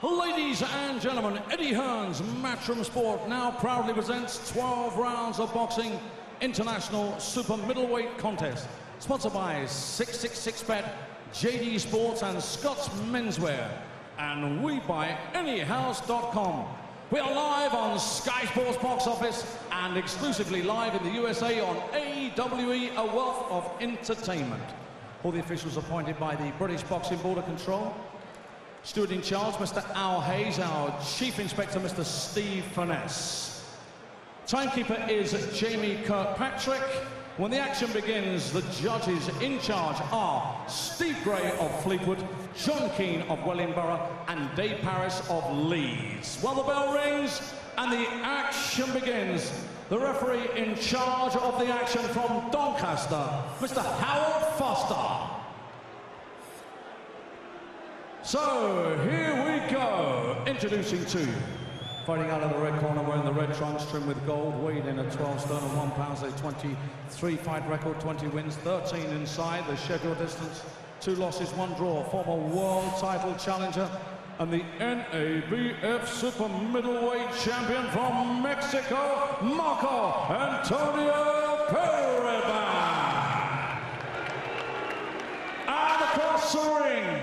Ladies and gentlemen, Eddie Hearn's Matchroom Sport now proudly presents 12 rounds of boxing international super middleweight contest, sponsored by 666bet, JD Sports and Scott's Menswear, and we buy anyhouse.com. We are live on Sky Sports Box Office and exclusively live in the USA on AWE, a wealth of entertainment. All the officials appointed by the British Boxing Border Control. Steward in charge, Mr. Al Hayes, our Chief Inspector, Mr. Steve Finesse. Timekeeper is Jamie Kirkpatrick. When the action begins, the judges in charge are Steve Gray of Fleetwood, John Keane of Wellingborough, and Dave Paris of Leeds. Well, the bell rings and the action begins. The referee in charge of the action from Doncaster, Mr. Howard Foster. So, here we go. Introducing two. Fighting out of the red corner, wearing the red trunks trimmed with gold, weighed in at 12 stone and 1 pound, a 23 fight record, 20 wins, 13 inside the schedule distance, 2 losses, 1 draw, former world title challenger, and the NABF super middleweight champion from Mexico, Marco Antonio Periban. And across the ring,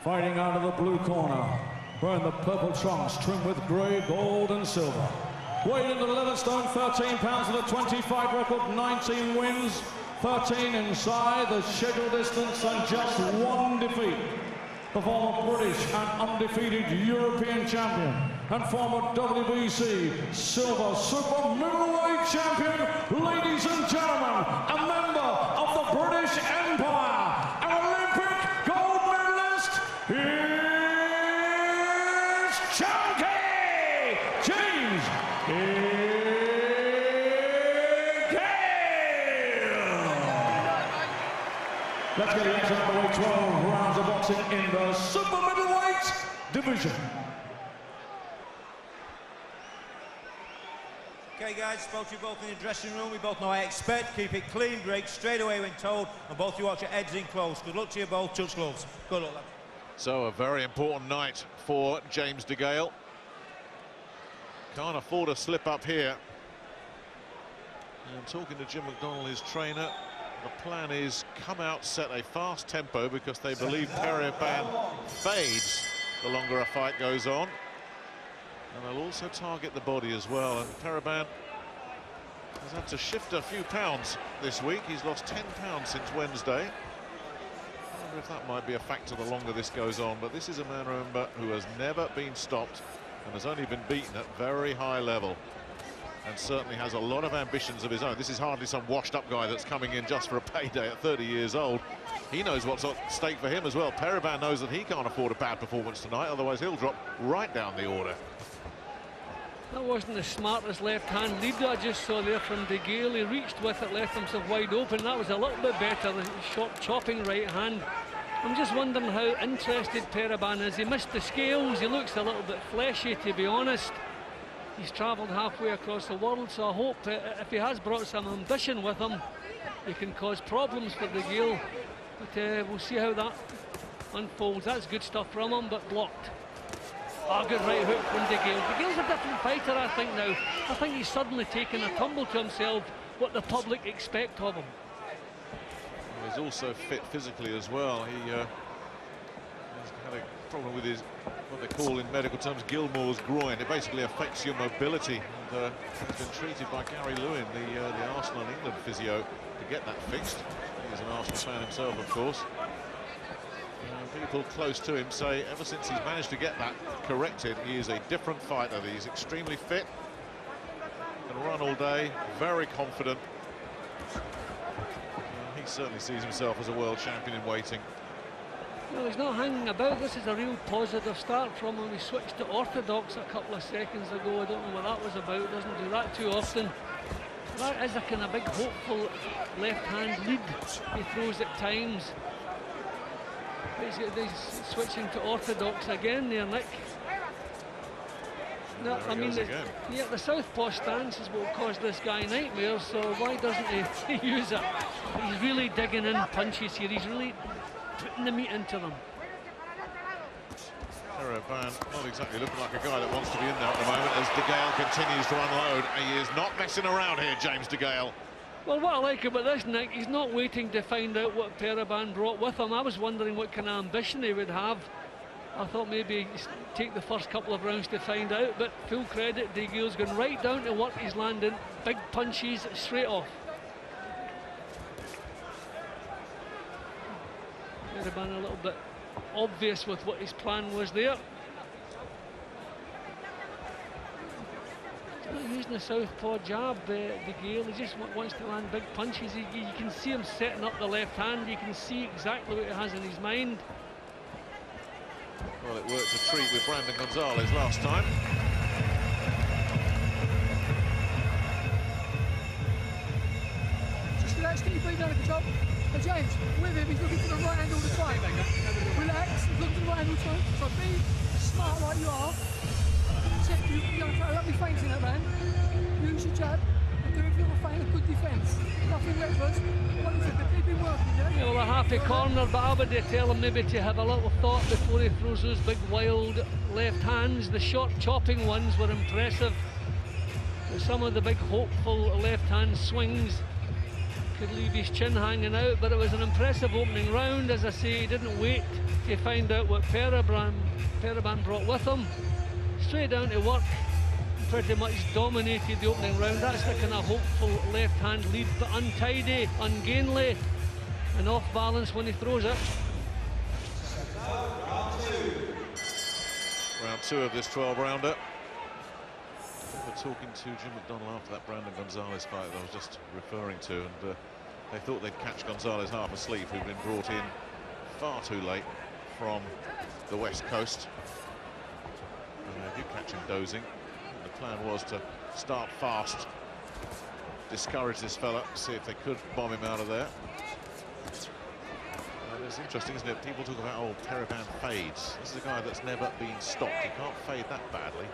fighting out of the blue corner, wearing the purple trunks trimmed with grey, gold and silver. Weighed in at 11 stone, 13 pounds with a 25 record, 19 wins, 13 inside the schedule distance and just 1 defeat. The former British and undefeated European champion and former WBC silver super middleweight champion, ladies and gentlemen, a member of the British Empire, an Olympic gold medalist, is Chunky James Degale. Let's get the action underway. 12 rounds of boxing in the super middleweight division. Okay guys, spoke to you both in the dressing room. We both know I expect. Keep it clean, Greg, straight away when told, and both you watch your heads in close. Good luck to you both. Touch gloves. Good luck, lad. So a very important night for James Degale. Can't afford a slip up here. And talking to Jim McDonnell, his trainer, the plan is come out, set a fast tempo because they believe Periban fades the longer a fight goes on. And they'll also target the body as well. And Periban has had to shift a few pounds this week. He's lost 10 pounds since Wednesday. I wonder if that might be a factor the longer this goes on. But this is a man, remember, who has never been stopped and has only been beaten at very high level. And certainly has a lot of ambitions of his own. This is hardly some washed-up guy that's coming in just for a payday at 30 years old. He knows what's at stake for him as well. Periban knows that he can't afford a bad performance tonight, otherwise he'll drop right down the order. That wasn't the smartest left-hand lead that I just saw there from Degale. He reached with it, left himself wide open. That was a little bit better, the short chopping right hand. I'm just wondering how interested Periban is. He missed the scales, he looks a little bit fleshy, to be honest. He's travelled halfway across the world, so I hope if he has brought some ambition with him, he can cause problems for Degale. But we'll see how that unfolds. That's good stuff from him, but blocked. Ah, good right hook from Degale. Degale's a different fighter, I think, now. I think he's suddenly taken a tumble to himself, what the public expect of him. He's also fit physically as well. He's had a problem with his, what they call in medical terms, Gilmore's groin. It basically affects your mobility. And he's been treated by Gary Lewin, the Arsenal and England physio, to get that fixed. He's an Arsenal fan himself, of course. People close to him say ever since he's managed to get that corrected, he is a different fighter. He's extremely fit, can run all day, very confident. He certainly sees himself as a world champion in waiting. No, he's not hanging about. This is a real positive start from him. He switched to orthodox a couple of seconds ago. I don't know what that was about. Doesn't do that too often. That is a kind of big hopeful left-hand lead he throws at times. He's switching to orthodox again there, Nick. No, I mean, the southpaw stance is what caused this guy nightmares, so why doesn't he use it? He's really digging in punches here. He's really putting the meat into them. Periban not exactly looking like a guy that wants to be in there at the moment as Degale continues to unload. He is not messing around here, James Degale. Well, what I like about this, Nick, he's not waiting to find out what Periban brought with him. I was wondering what kind of ambition he would have. I thought maybe he'd take the first couple of rounds to find out, but full credit, Degale's going right down to work. He's landing big punches straight off. Periban a little bit obvious with what his plan was there. He's not using the southpaw jab, Degale. He just wants to land big punches. You can see him setting up the left hand. You can see exactly what he has in his mind. Well, it worked a treat with Brandon Gonzalez last time. Just relax, keep your feet under control. Now James, with him, he's looking for the right hand all the time. Relax, he's looking for the right hand all the time. So be smart like you are. You're going to throw lovely feints in that man. Use your jab and do it for a feint, a good defence. Nothing reckless. What is it? They've been working, yeah? Well, a happy corner, but I would tell him maybe to have a little thought before he throws those big wild left hands. The short chopping ones were impressive. But some of the big hopeful left hand swings could leave his chin hanging out, but it was an impressive opening round. As I say, he didn't wait to find out what Periban brought with him. Straight down to work, pretty much dominated the opening round. That's the kind of hopeful left hand lead, but untidy, ungainly, and off balance when he throws it. Round 2 of this 12-rounder. We're talking to Jim McDonnell after that Brandon Gonzalez fight that I was just referring to, and they thought they'd catch Gonzalez half asleep, who'd been brought in far too late from the West Coast. And they did catch him dozing. The plan was to start fast, discourage this fella, see if they could bomb him out of there. And it's interesting, isn't it? People talk about, oh, Periban fades. This is a guy that's never been stopped. He can't fade that badly.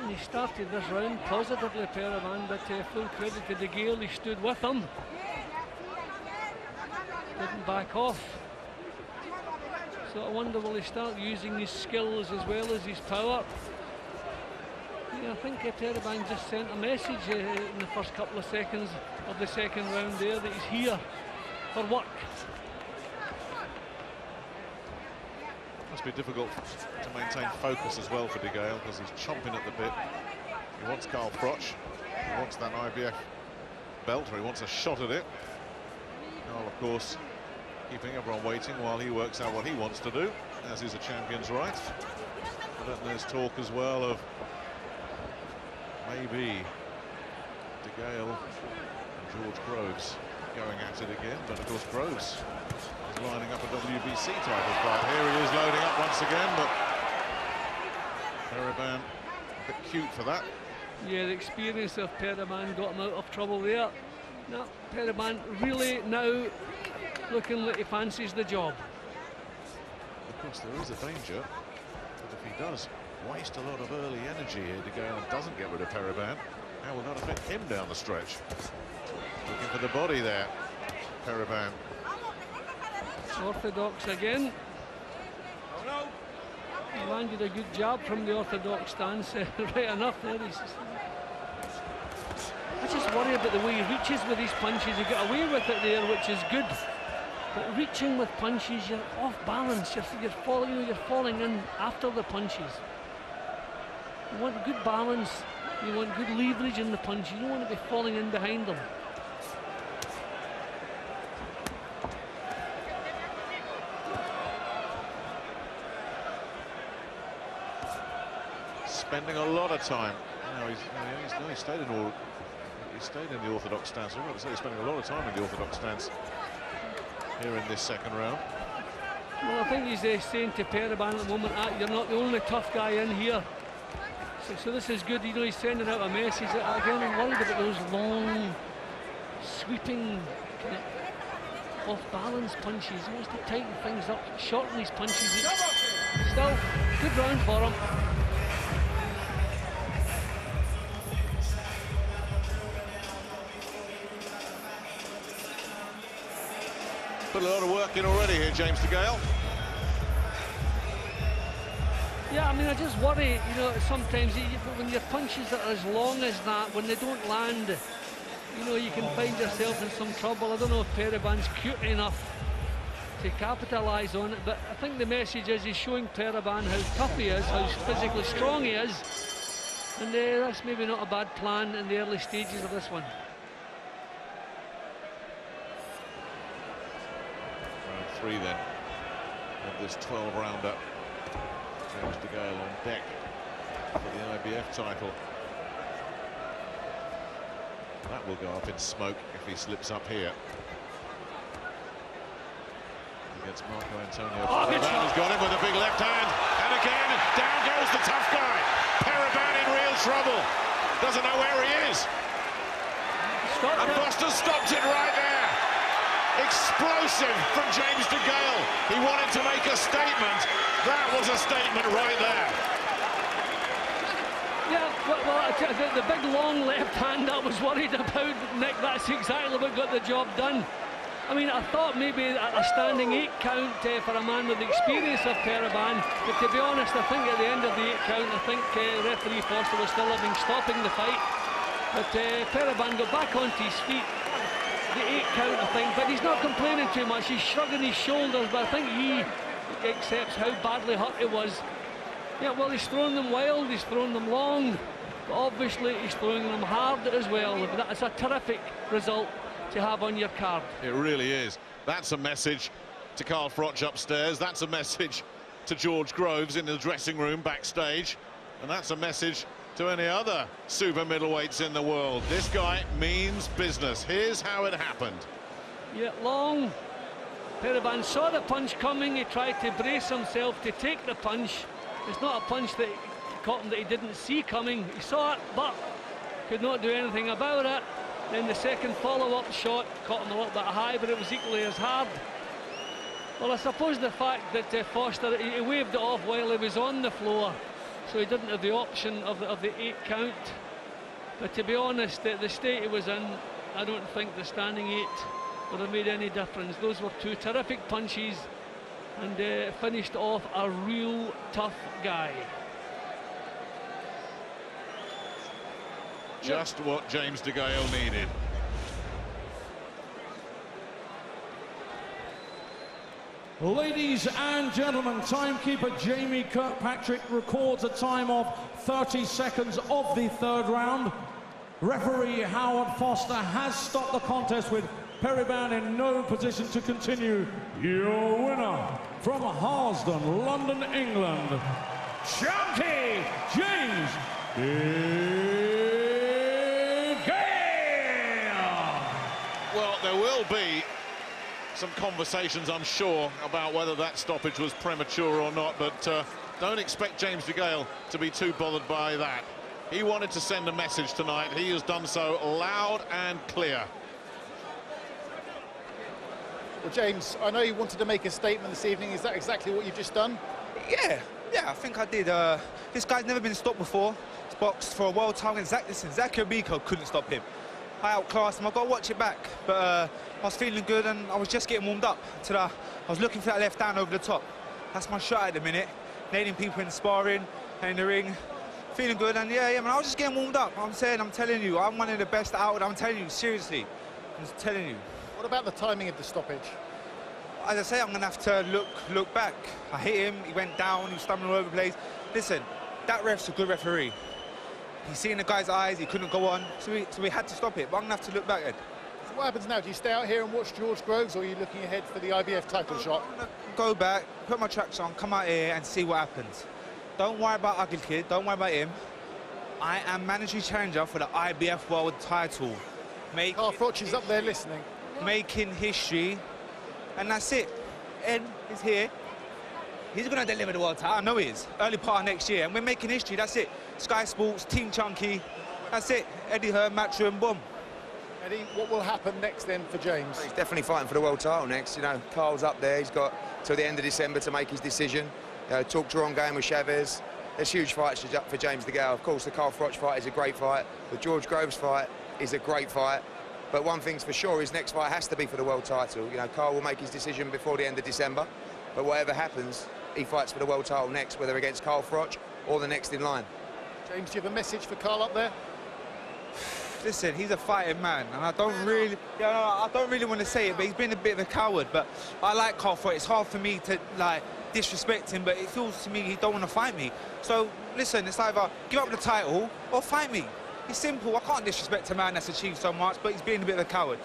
And he started this round positively, Periban, but full credit to Degale, he stood with him. Didn't back off. So I wonder, will he start using his skills as well as his power? Yeah, I think Periban just sent a message in the first couple of seconds of the second round there that he's here for work. Must be difficult to maintain focus as well for Degale because he's chomping at the bit. He wants Carl Froch, he wants that IBF belt, or he wants a shot at it. Carl, of course, keeping everyone waiting while he works out what he wants to do, as is a champion's right. But there's talk as well of maybe Degale and George Groves going at it again, but of course Groves is lining up a WBC title fight. Here he is loading up once again, but Periban a bit cute for that. Yeah, the experience of Periban got him out of trouble there. Now, Periban really now looking like he fancies the job. Of course, there is a danger that if he does waste a lot of early energy here, Degale, and doesn't get rid of Periban, how will that affect him down the stretch? Looking for the body there, Periban. Orthodox again. He landed a good jab from the orthodox stance, right enough there. I just worry about the way he reaches with these punches. He got away with it there, which is good. But reaching with punches, you're off balance. You're falling in after the punches. You want good balance. You want good leverage in the punch. You don't want to be falling in behind them. Spending a lot of time. He stayed in the orthodox stance. I'm going to say he's spending a lot of time in the orthodox stance here in this second round. Well, I think he's saying to Periban at the moment, you're not the only tough guy in here. So this is good. You know, he's sending out a message. Again, I'm worried about those long, sweeping, kind of off-balance punches. He wants to tighten things up, shorten these punches. Still, good round for him. Put a lot of work in already here, James Degale. Yeah, I mean, I just worry, you know, sometimes when your punches are as long as that, when they don't land, you know, you can find yourself in some trouble. I don't know if Periban's cute enough to capitalise on it, but I think the message is he's showing Periban how tough he is, how physically strong he is, and that's maybe not a bad plan in the early stages of this one. Round 3 then of this 12-rounder. James Degale on deck for the IBF title. That will go up in smoke if he slips up here. Against Marco Antonio. Periban has got him with a big left hand, and again down goes the tough guy. Periban in real trouble. Doesn't know where he is. And Foster stopped it right there. Explosive from James Degale. He wanted to make a statement. That was a statement right there. Yeah, well, the big long left hand I was worried about, Nick, that's exactly what got the job done. I mean, I thought maybe a standing 8 count for a man with the experience of Periban, but to be honest, I think at the end of the 8 count, I think referee Foster was still stopping the fight. But Periban got back onto his feet, the 8 count, I think, but he's not complaining too much. He's shrugging his shoulders, but I think he accepts how badly hurt it was. Yeah, well, he's thrown them wild, he's thrown them long, but obviously he's throwing them hard as well. That's a terrific result to have on your card. It really is. That's a message to Carl Froch upstairs. That's a message to George Groves in the dressing room backstage. And that's a message to any other super middleweights in the world. This guy means business. Here's how it happened. Yeah, long. Periban saw the punch coming. He tried to brace himself to take the punch. It's not a punch that caught him that he didn't see coming. He saw it, but could not do anything about it. Then the second follow-up shot caught him a little bit high, but it was equally as hard. Well, I suppose the fact that Foster, he waved it off while he was on the floor, so he didn't have the option of the 8 count. But to be honest, the state he was in, I don't think the standing 8 would have made any difference. Those were 2 terrific punches, and finished off a real tough guy. Just what James Degale needed. Ladies and gentlemen, timekeeper Jamie Kirkpatrick records a time of 30 seconds of the 3rd round. Referee Howard Foster has stopped the contest with Periban in no position to continue. Your winner from Harlesden, London, England, Chunky James Degale. Well, there will be some conversations, I'm sure, about whether that stoppage was premature or not, but don't expect James Degale to be too bothered by that. He wanted to send a message tonight. He has done so loud and clear. Well, James, I know you wanted to make a statement this evening. Is that exactly what you've just done? Yeah, I think I did. This guy's never been stopped before. He's boxed for a world title. Listen, Zachary Biko couldn't stop him. I outclassed him. I got to watch it back. But I was feeling good, and I was just getting warmed up. I was looking for that left hand over the top. That's my shot at the minute. Nailing people in sparring and in the ring. Feeling good, and yeah, man, I was just getting warmed up. I'm telling you, I'm one of the best out. I'm telling you, seriously. I'm just telling you. What about the timing of the stoppage? As I say, I'm going to have to look back. I hit him, he went down, he was stumbling all over the place. Listen, that ref's a good referee. He's seen the guy's eyes, he couldn't go on, so we had to stop it, but I'm going to have to look back at. So what happens now? Do you stay out here and watch George Groves, or are you looking ahead for the IBF title shot? Go back, put my tracks on, come out here and see what happens. Don't worry about Ugly Kid, don't worry about him. I am mandatory challenger for the IBF world title. Carl Froch is up there listening. Making history, and that's it. Ed is here. He's going to deliver the world title. I know he is. Early part of next year, and we're making history. That's it. Sky Sports, Team Chunky. That's it. Eddie Hearn, Matchroom, boom. Eddie, what will happen next then for James? He's definitely fighting for the world title next. You know, Carl's up there. He's got till the end of December to make his decision. Talks are ongoing with Chavez. There's huge fights for James Degale. Of course, the Carl Froch fight is a great fight. The George Groves fight is a great fight. But one thing's for sure, his next fight has to be for the world title. You know, Carl will make his decision before the end of December. But whatever happens, he fights for the world title next, whether against Carl Froch or the next in line. James, do you have a message for Carl up there? Listen, he's a fighting man, and I don't really want to say it, but he's been a bit of a coward. But I like Carl Froch. It's hard for me to like disrespect him, but it feels to me he don't want to fight me. So listen, it's either give up the title or fight me. It's simple. I can't disrespect a man that's achieved so much, but he's being a bit of a coward.